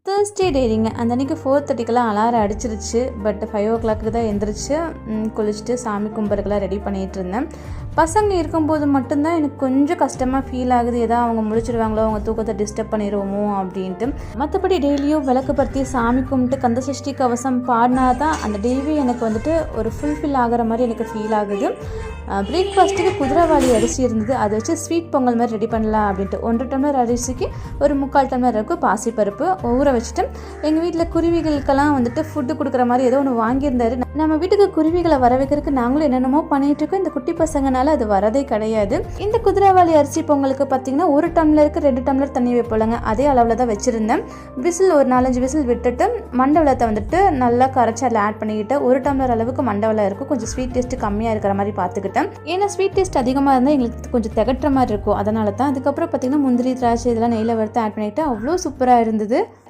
Thursday டேரிங்க. அந்த அன்றைக்கி 4:30க்கெல்லாம் alarm அடிச்சிருச்சு. பட் 5 o'clock தான் எந்திரிச்சு குளிச்சுட்டு சாமி கும்பிட்றதுக்கெல்லாம் ரெடி பண்ணிகிட்டு இருந்தேன். பசங்க இருக்கும்போது மட்டும்தான் எனக்கு கொஞ்சம் கஷ்டமாக ஃபீல் ஆகுது. ஏதாவது அவங்க முழிச்சிடுவாங்களோ, அவங்க தூக்கத்தை டிஸ்டர்ப் பண்ணிடுவோமோ அப்படின்ட்டு. மற்றபடி டெய்லியும் விளக்கு பற்றி சாமி கும்பிட்டு கந்த சஷ்டி கவசம் பாடினா தான் அந்த டெய்லி எனக்கு வந்துட்டு ஒரு ஃபுல்ஃபில் ஆகிற மாதிரி எனக்கு ஃபீல் ஆகுது. பிரேக்ஃபாஸ்ட்டுக்கு குதிரைவாளி அரிசி இருந்தது. அதை வச்சு ஸ்வீட் பொங்கல் மாதிரி ரெடி பண்ணலாம் அப்படின்ட்டு 1 டம்ளர் அரிசிக்கு ஒரு 3/4 டம்ளர் இருக்கும் பாசிப்பருப்பு ஊற வச்சுட்டு, எங்கள் வீட்டில் குருவிகளுக்கெல்லாம் வந்துட்டு ஃபுட்டு கொடுக்குற மாதிரி ஏதோ ஒன்று வாங்கியிருந்தாரு. நம்ம வீட்டுக்கு குருவிகளை வர வைக்கிறதுக்கு நாங்களும் என்னென்னமோ பண்ணிகிட்ருக்கோம். இந்த குட்டி பசங்கனால அது வரதே கிடையாது. இந்த குதிரைவாளி அரிசி பொங்கலுக்கு பார்த்திங்கன்னா 1 டம்ளருக்கு 2 டம்ளர் தண்ணி வைப்போலங்க, அதே அளவில் தான் வச்சுருந்தேன். விசில் ஒரு 4-5 விசில் விட்டுட்டு மண்டவளத்தை வந்துட்டு நல்லா கரைச்சி அதில் ஆட் பண்ணிக்கிட்டு 1 டம்ளர் அளவுக்கு மண்டவளம் இருக்கும். கொஞ்சம் ஸ்வீட் டேஸ்ட்டு கம்மியாக இருக்கிற மாதிரி பார்த்துக்கிட்டேன். ஏன்னா ஸ்வீட் டேஸ்ட் அதிகமாக இருந்தால் எங்களுக்கு கொஞ்சம் திகட்டுற மாதிரி இருக்கும். அதனால தான். அதுக்கப்புறம் பார்த்திங்கன்னா முந்திரி திராட்சை இதெல்லாம் நெய்யில் வறுத்து ஆட் பண்ணிவிட்டு அவ்வளோ சூப்பராக இருந்தது.